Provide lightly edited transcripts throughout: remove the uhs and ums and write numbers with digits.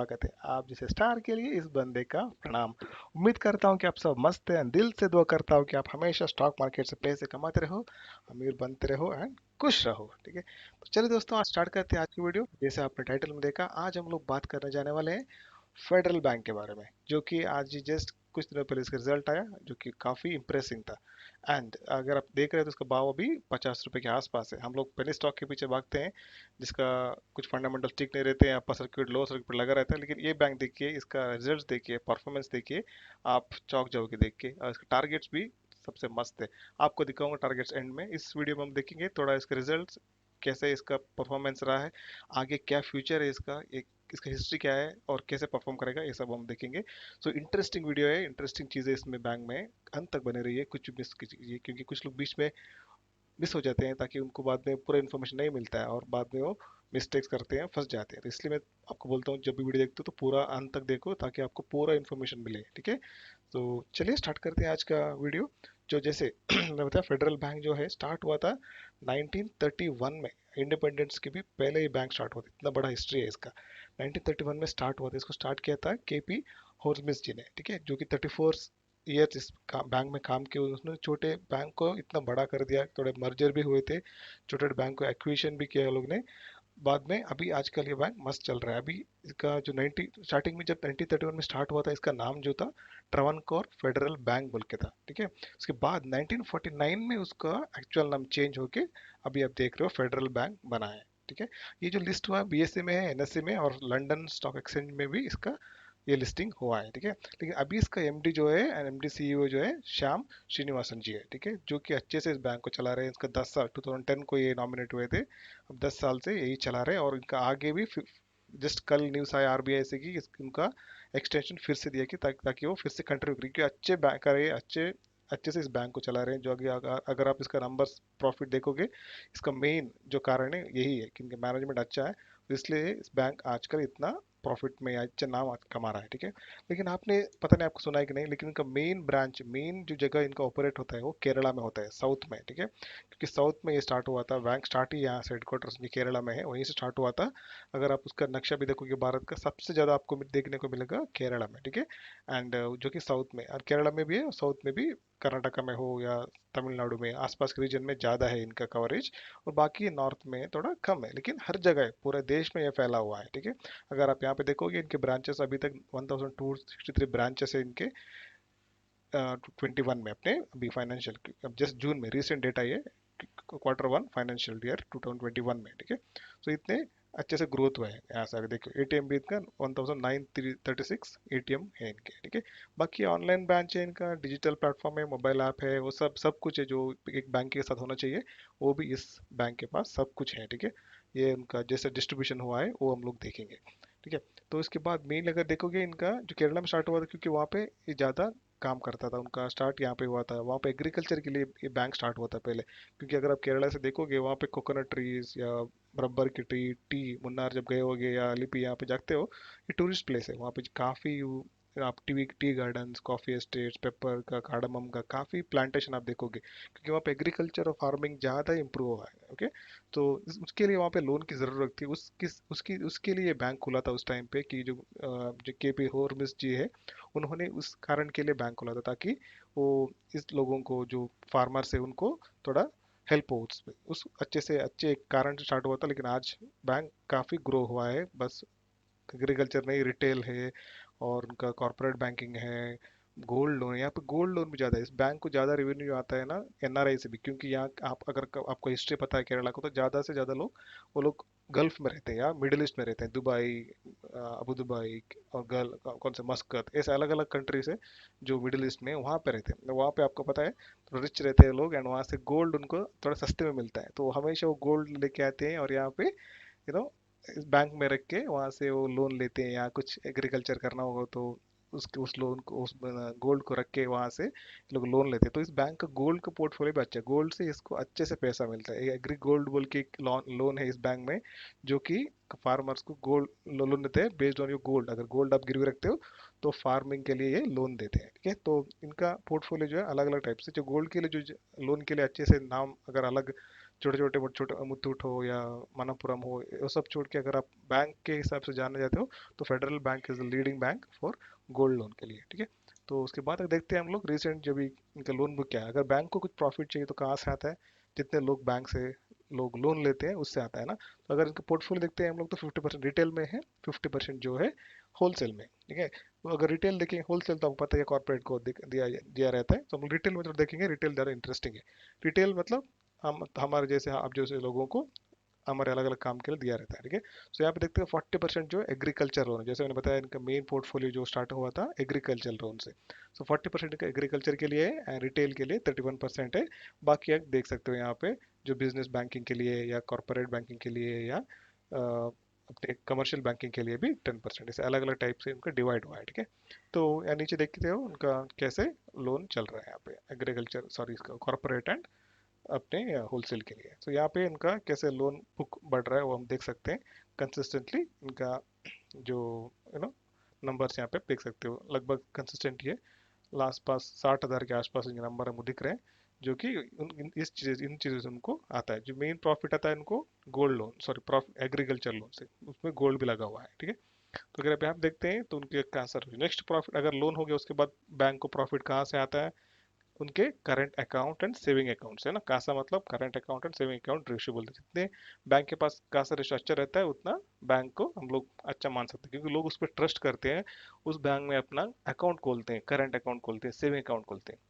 स्वागत है। आप जैसे स्टार के लिए इस बंदे का प्रणाम। उम्मीद करता हूँ कि आप सब मस्त हैं। दिल से दुआ करता हूँ कि आप हमेशा स्टॉक मार्केट से पैसे कमाते रहो, अमीर बनते रहो एंड खुश रहो। ठीक है, तो चलिए दोस्तों, आज स्टार्ट करते हैं आज की वीडियो। जैसे आपने टाइटल में देखा, आज हम लोग बात करने जाने वाले हैं फेडरल बैंक के बारे में, जो कि आज ही जस्ट कुछ दिनों पहले इसका रिजल्ट आया, जो कि काफी इंप्रेसिंग था। एंड अगर आप देख रहे हैं तो उसका भाव अभी 50 रुपए के आसपास है। हम लोग पहले स्टॉक के पीछे भागते हैं जिसका कुछ फंडामेंटल ठीक नहीं रहते हैं, अपर सर्किट लो सर्किट लगा रहता है, लेकिन ये बैंक देखिए, इसका रिजल्ट देखिए, परफॉर्मेंस देखिए, आप चौंक जाओगे देख के। और इसका टारगेट्स भी सबसे मस्त है। आपको दिखाऊंगा टारगेट्स एंड में। इस वीडियो में हम देखेंगे थोड़ा इसका रिजल्ट, कैसे इसका परफॉर्मेंस रहा है, आगे क्या फ्यूचर है इसका, एक इसका हिस्ट्री क्या है और कैसे परफॉर्म करेगा, ये सब हम देखेंगे। सो इंटरेस्टिंग वीडियो है, इंटरेस्टिंग चीजें इसमें बैंक में। अंत तक बने रहिए, कुछ मिस कीजिए, क्योंकि कुछ लोग बीच में मिस हो जाते हैं, ताकि उनको बाद में पूरा इन्फॉर्मेशन नहीं मिलता है और बाद में वो मिस्टेक्स करते हैं, फंस जाते हैं। तो इसलिए मैं आपको बोलता हूँ, जब भी वीडियो देखते हो तो पूरा अंत तक देखो, ताकि आपको पूरा इन्फॉर्मेशन मिले। ठीक है, तो चलिए स्टार्ट करते हैं आज का वीडियो। जो जैसे मैं बताया, फेडरल बैंक जो है स्टार्ट हुआ था 1931 में। इंडिपेंडेंस के भी पहले ही बैंक स्टार्ट हुआ था, इतना बड़ा हिस्ट्री है इसका। 1931 में स्टार्ट हुआ था, इसको स्टार्ट किया था केपी हॉर्मिस जी ने। ठीक है, जो कि 34 ईयर्स इस बैंक में काम किए। उसने छोटे बैंक को इतना बड़ा कर दिया, थोड़े मर्जर भी हुए थे, छोटे छोटे बैंक को एक्विजिशन भी किया लोग ने बाद में। अभी आजकल ये बैंक मस्त चल रहा है। अभी इसका जो 90 स्टार्टिंग में, जब 1931 में स्टार्ट हुआ था, इसका नाम जो था ट्रावनकोर फेडरल बैंक बोल के था। ठीक है, उसके बाद 1949 में उसका एक्चुअल नाम चेंज होके अभी आप देख रहे हो फेडरल बैंक बना है। ठीक है, ये जो लिस्ट हुआ बीएसए में है, एनएसए में और लंदन स्टॉक एक्सचेंज में भी इसका ये लिस्टिंग हुआ है। ठीक है, लेकिन अभी इसका एमडी जो है, एमडी सीईओ जो है, श्याम श्रीनिवासन जी है। ठीक है, जो कि अच्छे से इस बैंक को चला रहे हैं। इसका 10 साल 2010 को ये नॉमिनेट हुए थे, अब 10 साल से यही चला रहे हैं। और इनका आगे भी जस्ट कल न्यूज़ आया आरबीआई से कि इनका एक्सटेंशन फिर से दिया कि ताकि वो फिर से कंट्रीब्यूट करें, क्योंकि अच्छे बैंक रहे, अच्छे अच्छे से इस बैंक को चला रहे हैं। जो आगे अगर आप इसका नंबर्स प्रॉफिट देखोगे, इसका मेन जो कारण है यही है कि इनका मैनेजमेंट अच्छा है, तो इसलिए इस बैंक आजकल इतना प्रॉफिट में अच्छा नाम कमा रहा है। ठीक है, लेकिन आपने पता नहीं आपको सुना है कि नहीं, लेकिन इनका मेन ब्रांच, मेन जो जगह इनका ऑपरेट होता है वो केरला में होता है, साउथ में। ठीक है, क्योंकि साउथ में ये स्टार्ट हुआ था बैंक, स्टार्ट ही यहाँ से हेडक्वार्टर्स में केरला में है, वहीं से स्टार्ट हुआ था। अगर आप उसका नक्शा भी देखोगे भारत का, सबसे ज़्यादा आपको देखने को मिलेगा केरला में। ठीक है, एंड जो कि साउथ में, और केरला में भी है, साउथ में भी, कर्नाटका में हो या तमिलनाडु में, आसपास के रीजन में ज़्यादा है इनका कवरेज, और बाकी नॉर्थ में थोड़ा कम है। लेकिन हर जगह पूरे देश में ये फैला हुआ है। ठीक है, अगर आप यहाँ पे देखोगे, इनके ब्रांचेस अभी तक 1263 ब्रांचेस है इनके 21 में, अपने अभी फाइनेंशियल, अब जस्ट जून में रिसेंट डेटा ये, Q1 फाइनेंशियल ईयर 2021 में। ठीक है, तो इतने अच्छे से ग्रोथ हुआ है। यहाँ से अगर देखो, एटीएम भी इनका 1936 एटीएम है इनके। ठीक है, बाकी ऑनलाइन ब्रांच है इनका, डिजिटल प्लेटफॉर्म है, मोबाइल ऐप है, वो सब सब कुछ है जो एक बैंक के साथ होना चाहिए, वो भी इस बैंक के पास सब कुछ है। ठीक है, ये उनका जैसे डिस्ट्रीब्यूशन हुआ है वो हम लोग देखेंगे। ठीक है, तो इसके बाद मेन अगर देखोगे, इनका जो केरला में स्टार्ट हुआ था, क्योंकि वहाँ पे ये ज़्यादा काम करता था, उनका स्टार्ट यहाँ पे हुआ था। वहाँ पे एग्रीकल्चर के लिए ये बैंक स्टार्ट हुआ था पहले, क्योंकि अगर आप केरला से देखोगे, वहाँ पे कोकोनट ट्रीज या रबर की ट्री, टी, मुन्नार जब गए होगे या लिपि यहाँ पे जाते हो, ये टूरिस्ट प्लेस है। वहाँ पे काफ़ी आप tea gardens, coffee estates, paper का, कार्डमम का काफ़ी प्लांटेशन आप देखोगे, क्योंकि वहाँ पे एग्रीकल्चर और फार्मिंग ज़्यादा इंप्रूव हुआ है। ओके, तो उसके लिए वहाँ पे लोन की ज़रूरत थी, उसकी उसके लिए बैंक खुला था उस टाइम पे, कि जो केपी हॉर्मिस जी है, उन्होंने उस कारण के लिए बैंक खोला था, ताकि वो इस लोगों को जो फार्मर्स है उनको थोड़ा हेल्प हो। उस अच्छे से अच्छे एक कारण से स्टार्ट हुआ था, लेकिन आज बैंक काफ़ी ग्रो हुआ है। बस एग्रीकल्चर नहीं, रिटेल है, और उनका कॉर्पोरेट बैंकिंग है, गोल्ड लोन, यहाँ पे गोल्ड लोन भी ज़्यादा है। इस बैंक को ज़्यादा रेवेन्यू आता है ना एनआरआई से भी, क्योंकि यहाँ आप अगर आपको हिस्ट्री पता है केरला को, तो ज़्यादा से ज़्यादा लोग, वो लोग गल्फ में रहते हैं या मिडिल ईस्ट में रहते हैं, दुबई, अबू दुबई, और कौन से मस्कत, ऐसे अलग अलग कंट्रीज है जो मिडिल ईस्ट में, वहाँ पे रहते हैं। वहाँ पे आपको पता है तो रिच रहते हैं लोग, एंड वहाँ से गोल्ड उनको थोड़ा सस्ते में मिलता है, तो हमेशा वो गोल्ड लेके आते हैं और यहाँ पे इस बैंक में रख के वहां से वो लोन लेते हैं, या कुछ एग्रीकल्चर करना होगा तो उस लोन को, उस गोल्ड को रख के वहां से लोग लोन लेते हैं। तो इस बैंक का गोल्ड का पोर्टफोलियो भी अच्छा है, गोल्ड से इसको अच्छे से पैसा मिलता है। एग्री गोल्ड बोल के एक लोन है इस बैंक में, जो कि फार्मर्स को गोल्ड लोन देते हैं बेस्ड ऑन योर गोल्ड। अगर गोल्ड आप गिरवी रखते हो तो फार्मिंग के लिए ये लोन देते हैं। ठीक है, तो इनका पोर्टफोलियो जो है अलग अलग टाइप से, जो गोल्ड के लिए, जो लोन के लिए अच्छे से नाम अगर अलग छोटे छोटे छोटे मुथूट हो या मनप्पुरम हो, वो सब छोड़ के अगर आप बैंक के हिसाब से जानने जाते हो तो federal bank is the leading bank for gold loan के लिए, ठीक है। तो उसके बाद अगर देखते हैं हम लोग रिसेंट जब इनका लोन बुक क्या है, अगर बैंक को कुछ प्रॉफिट चाहिए तो कहाँ से आता है, जितने लोग बैंक से लोग लोन लेते हैं उससे आता है ना। तो अगर इनका पोर्टफोलियो देखते हैं हम लोग तो 50% रिटेल में है, 50% जो है होलसेल में, ठीक है। तो अगर रिटेल देखेंगे, होलसेल तो आपको पता है कॉर्पोरेट को दिया दिया रहता है, तो हम लोग रिटेल में तो देखेंगे, रिटेल ज़्यादा इंटरेस्टिंग है। रिटेल मतलब हम हमारे जैसे आप जैसे लोगों को हमारे अलग अलग काम के लिए दिया रहता है, ठीक है। सो यहाँ पे देखते हैं 40% जो एग्रीकल्चर लोन है, जैसे मैंने बताया इनका मेन पोर्टफोलियो जो स्टार्ट हुआ था एग्रीकल्चर लोन से। सो 40% का एग्रीकल्चर के लिए है, रिटेल के लिए 31% है। बाकी आप देख सकते हो यहाँ पे जो बिजनेस बैंकिंग के लिए या कॉर्पोरेट बैंकिंग के लिए या अपने कमर्शियल बैंकिंग के लिए भी 10%, ऐसे अलग अलग टाइप से उनका डिवाइड हुआ है, ठीक है। तो यहाँ नीचे देखते हो उनका कैसे लोन चल रहा है यहाँ पे एग्रीकल्चर, सॉरी, इसका कॉर्पोरेट एंड अपने होलसेल के लिए। तो यहाँ पे इनका कैसे लोन बुक बढ़ रहा है वो हम देख सकते हैं कंसिस्टेंटली। इनका जो नंबर्स यहाँ पे देख सकते हो लगभग कंसिस्टेंट ये लास्ट पास 60,000 के आसपास इनके नंबर हमको दिख रहे हैं, जो कि इन चीज़ों से उनको आता है। जो मेन प्रॉफिट आता है इनको gold loan, sorry profit agriculture loan से, उसमें गोल्ड भी लगा हुआ है, ठीक है। तो अगर आप यहाँ देखते हैं तो उनके कहाँ सर नेक्स्ट प्रॉफिट, अगर लोन हो गया उसके बाद बैंक को प्रॉफिट कहाँ से आता है, उनके current account and saving account से ना। कासा मतलब current account and saving account ratio बोलते हैं। जितने बैंक के पास कासा रेशियो अच्छा रहता है उतना बैंक को हम लोग अच्छा मान सकते हैं, क्योंकि लोग उस पर ट्रस्ट करते हैं, उस बैंक में अपना अकाउंट खोलते हैं, करंट अकाउंट खोलते हैं, सेविंग अकाउंट खोलते हैं।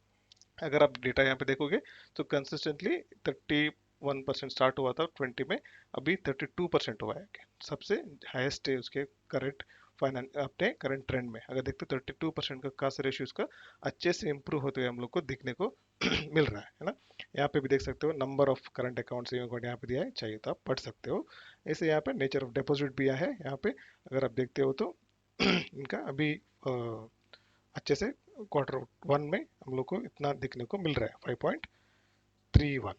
अगर आप डेटा यहाँ पे देखोगे तो कंसिस्टेंटली 31% स्टार्ट हुआ था 20 में, अभी 32% हुआ है, सबसे हाईएस्ट है उसके करंट फाइनेंस अपने करंट ट्रेंड में। अगर देखते 32% का कास्ट रेशियो उसका अच्छे से इंप्रूव होते हुए हम लोग को दिखने को मिल रहा है ना। यहाँ पे भी देख सकते हो number of current account saving account यहाँ पे दिया है, चाहिए तो आप पढ़ सकते हो। ऐसे यहाँ पे नेचर ऑफ डिपॉजिट भी है यहाँ पे, अगर आप देखते हो तो इनका अभी अच्छे से क्वार्टर वन में हम लोग को इतना दिखने को मिल रहा है, 5.31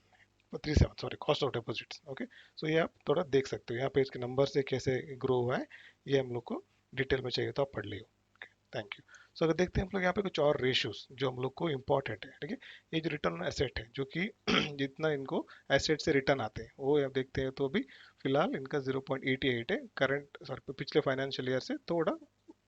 37, sorry, cost of deposits, okay. So ये आप थोड़ा देख सकते हो यहाँ पे इसके नंबर से कैसे ग्रो हुआ है, ये हम लोग को डिटेल में चाहिए तो आप पढ़ लियो। Thank you. सो अगर देखते हैं हम लोग यहाँ पे कुछ और रेशियोज जो हम लोग को इम्पोर्टेंट है, ठीक है। ये जो रिटर्न ऑन एसेट है, जो कि जितना इनको एसेट से रिटर्न आते हैं वो आप देखते हैं तो अभी फिलहाल इनका 0.88 है, करंट सॉरी पिछले फाइनेंशियल ईयर से थोड़ा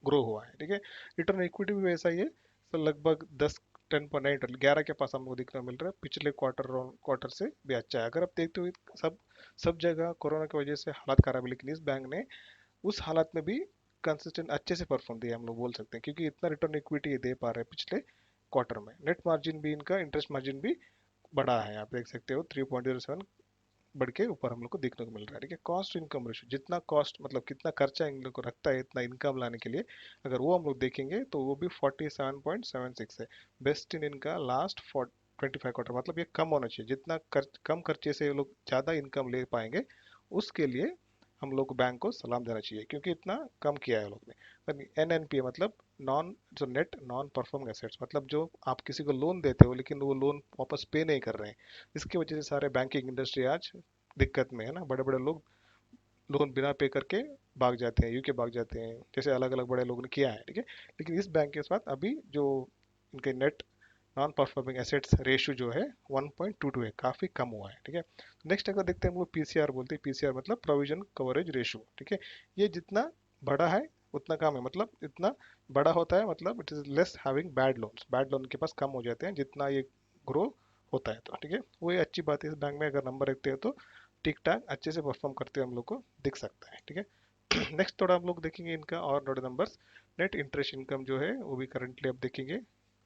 ग्रो हुआ है, ठीक है। रिटर्न इक्विटी भी वैसा ही है, तो लगभग 10 10.9 11 के पास हमको दिखने को मिल रहा है, पिछले क्वार्टर से भी अच्छा है। अगर आप देखते हो सब सब जगह कोरोना की वजह से हालात खराब है, लेकिन इस बैंक ने उस हालात में भी कंसिस्टेंट अच्छे से परफॉर्म दिया हम लोग बोल सकते हैं, क्योंकि इतना रिटर्न इक्विटी दे पा रहे हैं पिछले क्वार्टर में। नेट मार्जिन भी इनका, इंटरेस्ट मार्जिन भी बढ़ा है, आप देख सकते हो 3.07 बढ़ के ऊपर हम लोग को देखने को मिल रहा है, ठीक है। कॉस्ट इनकम रेशियो, जितना कॉस्ट मतलब कितना खर्चा इन लोग को रखता है इतना इनकम लाने के लिए, अगर वो हम लोग देखेंगे तो वो भी 47.76 है, बेस्ट इन इनका लास्ट 25 क्वार्टर। मतलब ये कम होना चाहिए, जितना कम खर्चे से ये लोग ज़्यादा इनकम ले पाएंगे उसके लिए हम लोग को बैंक को सलाम देना चाहिए, क्योंकि इतना कम किया है लोग ने। NNPA मतलब नॉन जो नेट नॉन परफॉर्मिंग एसेट्स, मतलब जो आप किसी को लोन देते हो लेकिन वो लोन वापस पे नहीं कर रहे हैं, इसकी वजह से सारे बैंकिंग इंडस्ट्री आज दिक्कत में है ना। बड़े बड़े लोग लोन बिना पे करके भाग जाते हैं, यूके भाग जाते हैं, जैसे अलग अलग बड़े लोगों ने किया है, ठीक है। लेकिन इस बैंक के साथ अभी जो इनके net non performing assets ratio जो है 1.22 है, काफ़ी कम हुआ है, ठीक है। नेक्स्ट अगर देखते हैं हम लोग पीसीआर बोलते हैं, पीसीआर मतलब प्रोविजन कवरेज रेशियो, ठीक है। ये जितना बड़ा है उतना कम है, मतलब इतना बड़ा होता है मतलब it is less having bad loans, bad loan के पास कम हो जाते हैं जितना ये ग्रो होता है, तो ठीक है। वो ये अच्छी बात है, इस बैंक में अगर नंबर रखते हैं तो ठीक ठाक अच्छे से परफॉर्म करते हुए हम लोग को दिख सकता है, ठीक है। नेक्स्ट थोड़ा हम लोग देखेंगे इनका और थोड़े नंबर्स। नेट इंटरेस्ट इनकम जो है वो भी करंटली अब देखेंगे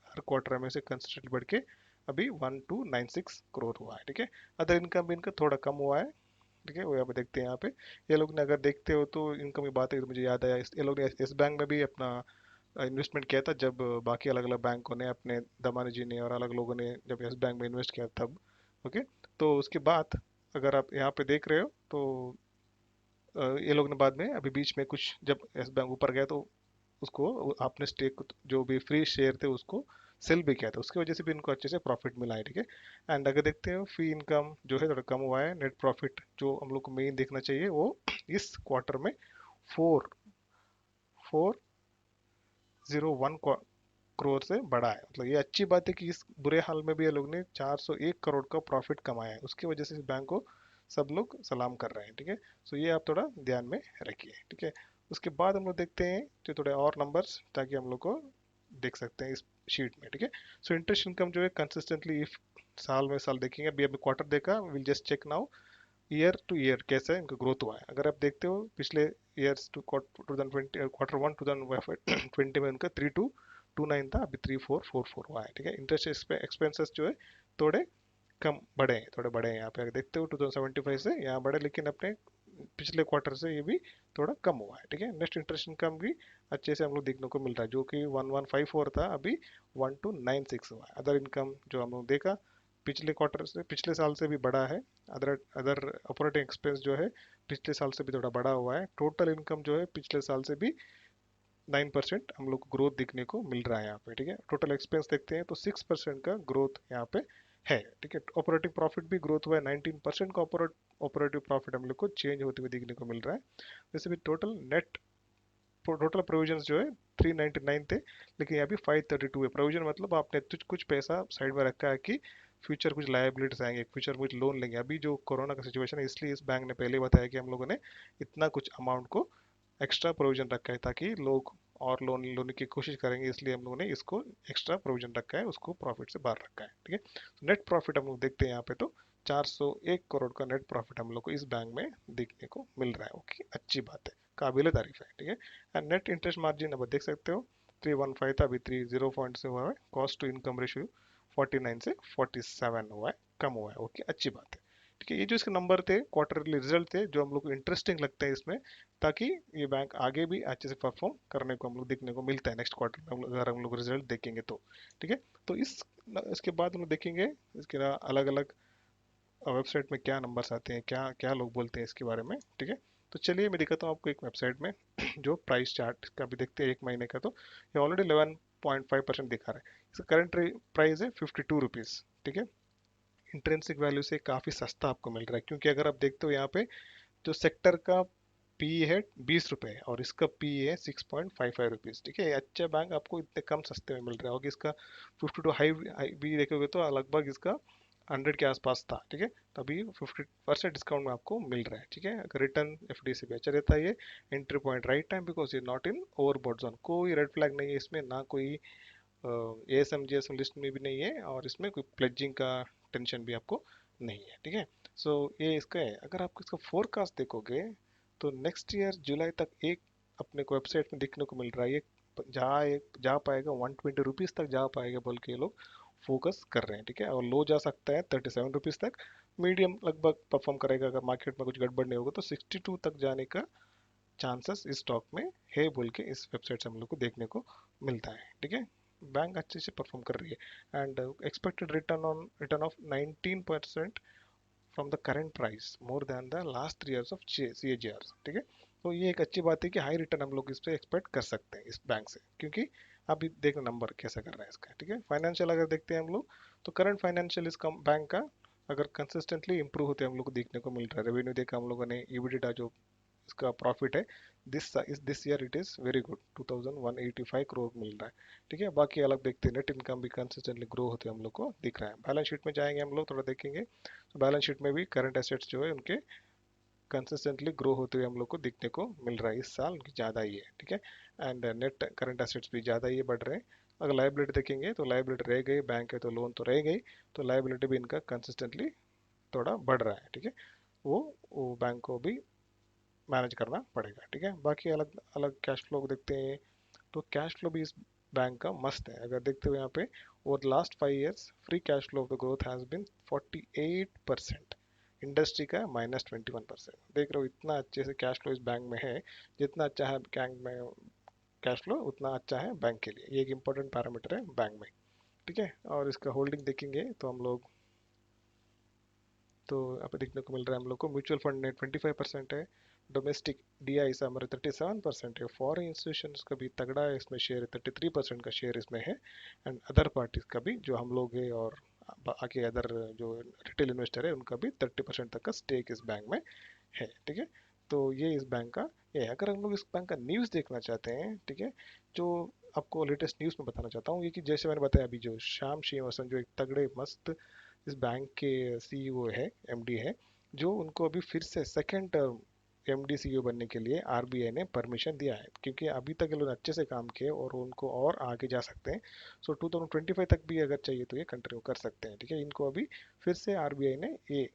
हर क्वार्टर में से कंसिस्टेंट बढ़ के अभी 1296 करोड़ हुआ है, ठीक है। अदर इनकम भी इनका थोड़ा कम हुआ है, ठीक है। वो यहाँ पे देखते हैं, यहाँ पे ये लोग ने अगर देखते हो तो इनकम की बात है तो मुझे याद आया, ये लोग ने इस बैंक में भी अपना इन्वेस्टमेंट किया था जब बाकी अलग अलग बैंकों ने, अपने दमानी जी ने और अलग लोगों ने जब इस बैंक में इन्वेस्ट किया तब, ओके। तो उसके बाद अगर आप यहाँ पे देख रहे हो तो ये लोग ने बाद में अभी बीच में कुछ जब यस बैंक ऊपर गया तो उसको आपने स्टेक जो भी फ्री शेयर थे उसको सेल भी किया था, उसकी वजह से भी इनको अच्छे से प्रॉफिट मिला है, ठीक है। एंड अगर देखते हो फी इनकम जो है थोड़ा कम हुआ है, नेट प्रॉफिट जो हम लोग को मेन देखना चाहिए वो इस क्वार्टर में 4 401 करोड़ से बढ़ा है। मतलब ये अच्छी बात है कि इस बुरे हाल में भी ये लोग ने 401 करोड़ का प्रॉफिट कमाया है, उसकी वजह से इस बैंक को सब लोग सलाम कर रहे हैं, ठीक है। सो ये आप थोड़ा ध्यान में रखिए, ठीक है। उसके बाद हम लोग देखते हैं जो थोड़े और नंबर्स, ताकि हम लोग को देख सकते हैं इस शीट में, ठीक है। सो इंटरेस्ट इनकम जो है कंसिस्टेंटली, इफ साल में साल देखेंगे, अभी अभी क्वार्टर देखा, will just check now year to year कैसे इनका ग्रोथ हुआ है। अगर आप देखते हो पिछले ईयर्स टू 2020 क्वार्टर 1 2020 में उनका 3229 था, अभी 3444 हुआ है, ठीक है। इंटरेस्ट एक्सपेंसेस जो है थोड़े कम बढ़े हैं, थोड़े बढ़े हैं। यहाँ पे अगर देखते हो 2075 से यहाँ बढ़े, लेकिन अपने पिछले क्वार्टर से ये भी थोड़ा कम हुआ है, ठीक है। नेक्स्ट इंटरेस्ट इनकम भी अच्छे से हम लोग देखने को मिल रहा है, जो कि 1154 था, अभी 1296 हुआ है। अदर इनकम जो हम लोग देखा पिछले क्वार्टर से, पिछले साल से भी बड़ा है। अदर अदर ऑपरेटिंग एक्सपेंस जो है पिछले साल से भी थोड़ा बड़ा हुआ है। टोटल इनकम जो है पिछले साल से भी 9% हम लोग को ग्रोथ दिखने को मिल रहा है यहाँ पे, ठीक है। टोटल एक्सपेंस देखते हैं तो 6% का ग्रोथ यहाँ पे है, ठीक है। ऑपरेटिंग प्रॉफिट भी ग्रोथ हुआ है, 19% का ऑपरेटिव प्रॉफिट हम लोग को चेंज होते हुए दिखने को मिल रहा है। वैसे भी टोटल प्रोविजंस जो है 399 थे, लेकिन यहाँ भी 532 है। प्रोविजन मतलब आपने कुछ पैसा साइड में रखा है कि फ्यूचर कुछ लायबिलिटीज आएंगे, फ्यूचर कुछ लोन लेंगे। अभी जो कोरोना का सिचुएशन है, इसलिए इस बैंक ने पहले बताया कि हम लोगों ने इतना कुछ अमाउंट को एक्स्ट्रा प्रोविजन रखा है, ताकि लोग और लोन लेने की कोशिश करेंगे, इसलिए हम लोगों ने इसको एक्स्ट्रा प्रोविजन रखा है, उसको प्रॉफिट से बाहर रखा है, ठीक है। नेट प्रॉफिट हम लोग देखते हैं यहाँ पे तो 401 करोड़ का नेट प्रॉफिट हम लोग को इस बैंक में देखने को मिल रहा है। ओके, अच्छी बात है, काबिल तारीफ है, ठीक है। एंड नेट इंटरेस्ट मार्जिन अब देख सकते हो 315 था, अभी 30 पॉइंट से हुआ है। कॉस्ट टू इनकम रेशियो 49 से 47 हुआ है, कम हुआ है। ओके, अच्छी बात है, ठीक है। ये जो इसके नंबर थे, क्वार्टरली रिजल्ट थे, जो हम लोग को इंटरेस्टिंग लगते हैं इसमें, ताकि ये बैंक आगे भी अच्छे से परफॉर्म करने को हम लोग देखने को मिलता है नेक्स्ट क्वार्टर में, अगर हम लोग रिजल्ट देखेंगे तो, ठीक है। तो इसके बाद हम लोग देखेंगे इसके अलग अलग वेबसाइट में क्या नंबर्स आते हैं, क्या क्या लोग बोलते हैं इसके बारे में, ठीक है। तो चलिए मैं दिखाता हूँ आपको एक वेबसाइट में जो प्राइस चार्ट का भी देखते हैं एक महीने का। तो ये ऑलरेडी 11.5% दिखा रहा है। इसका करंट प्राइस है 52 रुपीज़, ठीक है। इंट्रेंसिक वैल्यू से काफ़ी सस्ता आपको मिल रहा है, क्योंकि अगर आप देखते हो यहाँ पे जो सेक्टर का पी है 20 रुपये और इसका पी है 6.55 रुपीज़, ठीक है। अच्छा बैंक आपको इतने कम सस्ते में मिल रहा होगा। इसका 52 हाई भी देखोगे तो लगभग इसका 100 के आसपास था, ठीक है। तो अभी 50% डिस्काउंट में आपको मिल रहा है, ठीक है। अगर रिटर्न एफडी से बेचा रहता है, ये entry point right time, because ये नॉट इन ओवरबॉट जोन, कोई रेड फ्लैग नहीं है इसमें, ना कोई एएसएम जीएसएम लिस्ट में भी नहीं है, और इसमें कोई प्लेजिंग का टेंशन भी आपको नहीं है, ठीक है। सो ये इसका है। अगर आप इसका फोरकास्ट देखोगे तो नेक्स्ट ईयर जुलाई तक एक अपने को वेबसाइट में देखने को मिल रहा है, ये जा पाएगा 120 रुपीज़ तक जा पाएगा बोल के ये लोग फोकस कर रहे हैं, ठीक है। और लो जा सकता है 37 रुपीज़ तक। मीडियम लगभग परफॉर्म करेगा, अगर मार्केट में कुछ गड़बड़ नहीं होगा तो 62 तक जाने का चांसेस इस स्टॉक में है बोल के इस वेबसाइट से हम लोग को देखने को मिलता है, ठीक है। बैंक अच्छे से परफॉर्म कर रही है, and expected return of 19% from the current price more than the last 3 years of CAGR, ठीक है। तो ये एक अच्छी बात है कि हाई रिटर्न हम लोग इस पे एक्सपेक्ट कर सकते हैं इस बैंक से, क्योंकि अभी देखो नंबर कैसा कर रहा है इसका, ठीक है। फाइनेंशियल अगर देखते हैं हम लोग, तो करंट फाइनेंशियल इस बैंक का अगर कंसिस्टेंटली इंप्रूव होते हम लोग को देखने को मिल रहा है। रेवेन्यू देखा हम लोगों ने, EBITDA जो इसका प्रॉफिट है this year it is very good, 2185 crore मिल रहा है, ठीक है। बाकी अलग देखते हैं, नेट इनकम भी कंसिस्टेंटली ग्रो होते हम लोग को दिख रहा है। बैलेंस शीट में जाएंगे हम लोग, थोड़ा देखेंगे तो बैलेंस शीट में भी करंट एसेट्स जो है उनके कंसिस्टेंटली ग्रो होते हुए हम लोग को दिखने को मिल रहा है। इस साल उनकी ज़्यादा ही है, ठीक है। एंड नेट करंट एसेट्स भी ज़्यादा ही बढ़ रहे हैं। अगर लाइबिलिटी देखेंगे तो लाइबिलिटी रह गई, बैंक है तो लोन तो रह गई, तो लाइबिलिटी भी इनका कंसिस्टेंटली थोड़ा बढ़ रहा है, ठीक है। वो बैंक को भी मैनेज करना पड़ेगा, ठीक है। बाकी अलग अलग कैश फ्लो देखते हैं, तो कैश फ्लो भी इस बैंक का मस्त है। अगर देखते हो यहाँ पे over last 5 years free cash flow of the growth has been 48%, industry का -21%। देख रहे हो इतना अच्छे से कैश फ्लो इस बैंक में है। जितना अच्छा है बैंक में कैश फ्लो, उतना अच्छा है बैंक के लिए। ये एक इंपॉर्टेंट पैरामीटर है बैंक में, ठीक है। और इसका होल्डिंग देखेंगे तो हम लोग, तो यहाँ पे देखने को मिल रहा है हम लोग को म्यूचुअल फंड में 25% है, डोमेस्टिक DI से हमारे 37% है, फॉरेन इंस्टीट्यूशंस का भी तगड़ा है इसमें शेयर है, 33% का शेयर इसमें है। एंड अदर पार्टीज का भी जो हम लोग है, और बाकी अदर जो रिटेल इन्वेस्टर है उनका भी 30% तक का स्टेक इस बैंक में है, ठीक है। तो ये इस बैंक का ये है। अगर हम लोग इस बैंक का न्यूज़ देखना चाहते हैं, ठीक है, जो आपको लेटेस्ट न्यूज़ में बताना चाहता हूँ, ये कि जैसे मैंने बताया अभी, जो श्याम श्रीनिवासन जो एक तगड़े मस्त इस बैंक के सीईओ है, एमडी है, जो उनको अभी फिर से सेकंड टर्म एमडी सीईओ बनने के लिए आरबीआई ने परमिशन दिया है, क्योंकि अभी तक ये लोग अच्छे से काम किए और उनको और आगे जा सकते हैं। सो 2025 तक भी अगर चाहिए तो ये कंटिन्यू कर सकते हैं, ठीक है। इनको अभी फिर से आरबीआई ने ये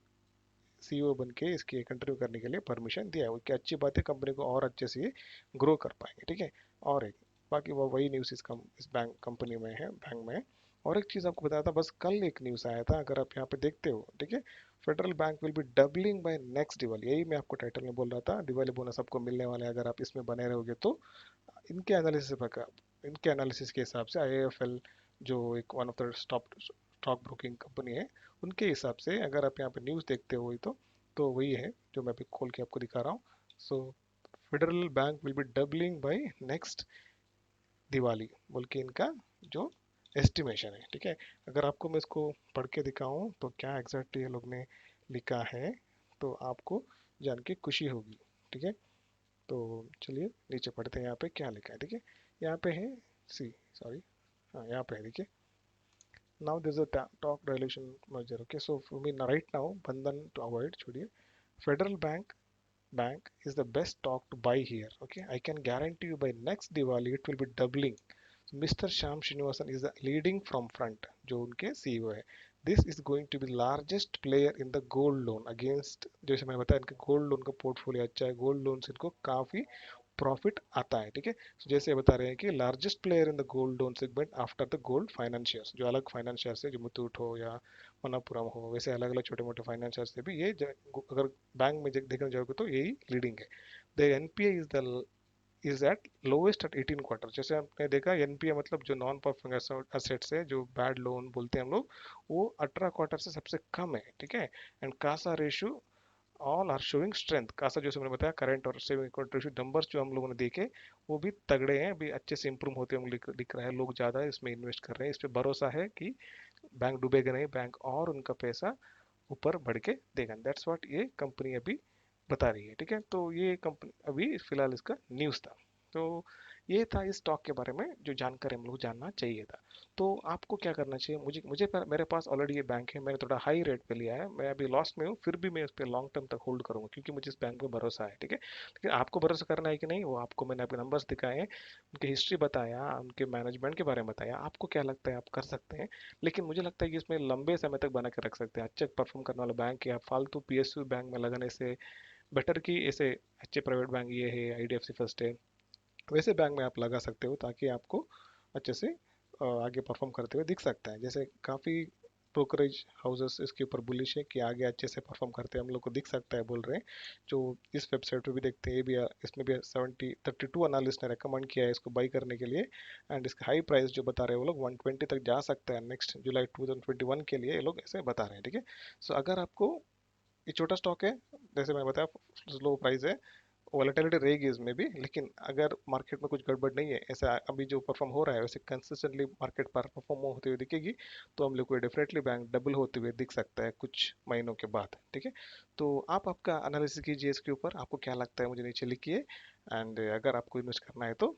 सीईओ बन के इसकी कंटिन्यू करने के लिए परमिशन दिया है, वो क्या अच्छी बात है, कंपनी को और अच्छे से ये ग्रो कर पाएंगे, ठीक है। और एक बाकी वो वही न्यूज़ इस बैंक कंपनी में है, बैंक में है। और एक चीज़ आपको बताया था, बस कल एक न्यूज़ आया था, अगर आप यहाँ पे देखते हो, ठीक है। Federal Bank will be doubling by next Diwali, यही मैं आपको टाइटल में बोल रहा था, दिवाली बोनस आपको मिलने वाला है अगर आप इसमें बने रहोगे तो। इनके एनालिसिस के हिसाब से आईआईएफएल, जो एक one of the stock broking company है, उनके हिसाब से अगर आप यहाँ पे न्यूज़ देखते हो वही तो वही है जो मैं अभी खोल के आपको दिखा रहा हूँ। So Federal Bank will be doubling by next Diwali बोल के इनका जो एस्टिमेशन है, ठीक है। अगर आपको मैं इसको पढ़ के दिखाऊं तो क्या एग्जैक्टली ये लोग ने लिखा है, तो आपको जान के खुशी होगी, ठीक है। तो चलिए नीचे पढ़ते हैं यहाँ पे क्या लिखा है, ठीक है। यहाँ पे है सी, सॉरी, हाँ यहाँ पे है, देखिए। Now this a top dilation merger, okay. So mean right now बंधन टू अवॉइड, छोड़िए, federal bank is the best stock to buy here, okay. I can guarantee you by next Diwali it will be doubling. So Mr. Sham Srinivasan is the leading from front, जो उनके CEO है। This is going to be largest player in the gold loan against, जैसे मैंने बताया इनके gold loan का portfolio अच्छा है, गोल्ड लोन से इनको काफी प्रॉफिट आता है, ठीक है। So जैसे बता रहे हैं कि largest player in the gold loan segment after the gold financiers, जो अलग फाइनेंशियर्स है, जो मुथूट हो या मनापुरम हो, वैसे अलग अलग छोटे मोटे फाइनेंशियर्स से भी ये अगर बैंक में देखने जाओगे तो यही लीडिंग है। The NPA is at lowest at 18 quarter, जैसे आपने देखा एनपीए मतलब जो नॉन परफॉर्मिंग असेट्स है, जो बैड लोन बोलते हैं हम लोग, वो 18 क्वार्टर से सबसे कम है, ठीक है। And Kasa ratio all are showing strength, Kasa जैसे मैंने बताया करंट और सेविंग अकाउंट रेशियो नंबर्स जो हम लोगों ने देखे वो भी तगड़े हैं, अभी अच्छे से इंप्रूव होते हैं, दिख रहा है, लोग ज्यादा इसमें इन्वेस्ट कर रहे हैं, इस पे भरोसा है कि बैंक डूबेगा नहीं, बैंक और उनका पैसा ऊपर बढ़ के देगा। दैट्स व्हाट ये कंपनी अभी बता रही है, ठीक है। तो ये कंपनी अभी फिलहाल इसका न्यूज़ था। तो ये था इस स्टॉक के बारे में जो जानकारी हम लोग जानना चाहिए था। तो आपको क्या करना चाहिए, मुझे मुझे मेरे पास ऑलरेडी ये बैंक है, मैंने थोड़ा हाई रेट पे लिया है, मैं अभी लॉस में हूँ, फिर भी मैं इस पे लॉन्ग टर्म तक होल्ड करूंगा क्योंकि मुझे इस बैंक पे भरोसा है, ठीक है। लेकिन आपको भरोसा करना है कि नहीं, वो आपको मैंने आपके नंबर्स दिखाए हैं, उनकी हिस्ट्री बताया, उनके मैनेजमेंट के बारे में बताया, आपको क्या लगता है आप कर सकते हैं। लेकिन मुझे लगता है कि इसमें लंबे समय तक बना के रख सकते हैं, अच्छे परफॉर्म करने वाला बैंक या फालतू पीएसयू बैंक में लगाने से बेटर कि ऐसे अच्छे प्राइवेट बैंक ये है, आईडीएफसी फर्स्ट है, वैसे बैंक में आप लगा सकते हो ताकि आपको अच्छे से आगे परफॉर्म करते हुए दिख सकता है। जैसे काफ़ी ब्रोकरेज हाउसेस इसके ऊपर बुलिश है कि आगे अच्छे से परफॉर्म करते हैं, हम लोग को दिख सकता है बोल रहे हैं, जो इस वेबसाइट पे भी देखते हैं, ये भी इसमें भी 32 एनालिस्ट ने रेकमेंड किया है इसको बाई करने के लिए। एंड इसका हाई प्राइस जो बता रहे हैं वो लोग 120 तक जा सकता है नेक्स्ट जुलाई 2021 के लिए, ये लोग ऐसे बता रहे हैं, ठीक है। सो अगर आपको, ये छोटा स्टॉक है, जैसे मैं बताया लो प्राइस है, वॉलेटिलिटी रहेगी इसमें भी, लेकिन अगर मार्केट में कुछ गड़बड़ नहीं है, ऐसा अभी जो परफॉर्म हो रहा है वैसे कंसिस्टेंटली मार्केट पर परफॉर्म होते हुए दिखेगी, तो हम लोग को डेफिनेटली बैंक डबल होते हुए दिख सकता है कुछ महीनों के बाद, ठीक है। तो आप आपका एनालिसिस कीजिए इसके ऊपर, आपको क्या लगता है मुझे नीचे लिखिए। एंड अगर आपको इन्वेस्ट करना है तो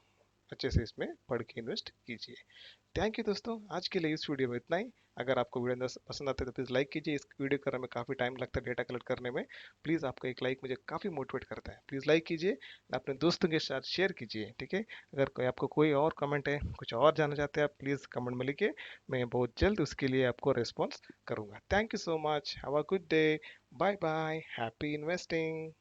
अच्छे से इसमें पढ़ के इन्वेस्ट कीजिए। थैंक यू दोस्तों, आज के लिए इस वीडियो में इतना ही। अगर आपको वीडियो पसंद आता है तो प्लीज़ लाइक कीजिए, इस वीडियो करने में काफ़ी टाइम लगता है डेटा कलेक्ट करने में, प्लीज़ आपका एक लाइक मुझे काफ़ी मोटिवेट करता है, प्लीज़ लाइक कीजिए, अपने दोस्तों के साथ शेयर कीजिए, ठीक है। अगर कोई आपको कोई और कमेंट है, कुछ और जानना चाहते हैं आप, प्लीज़ कमेंट में लिखिए, मैं बहुत जल्द उसके लिए आपको रिस्पॉन्स करूँगा। Thank you so much, have a good day, bye bye, happy investing.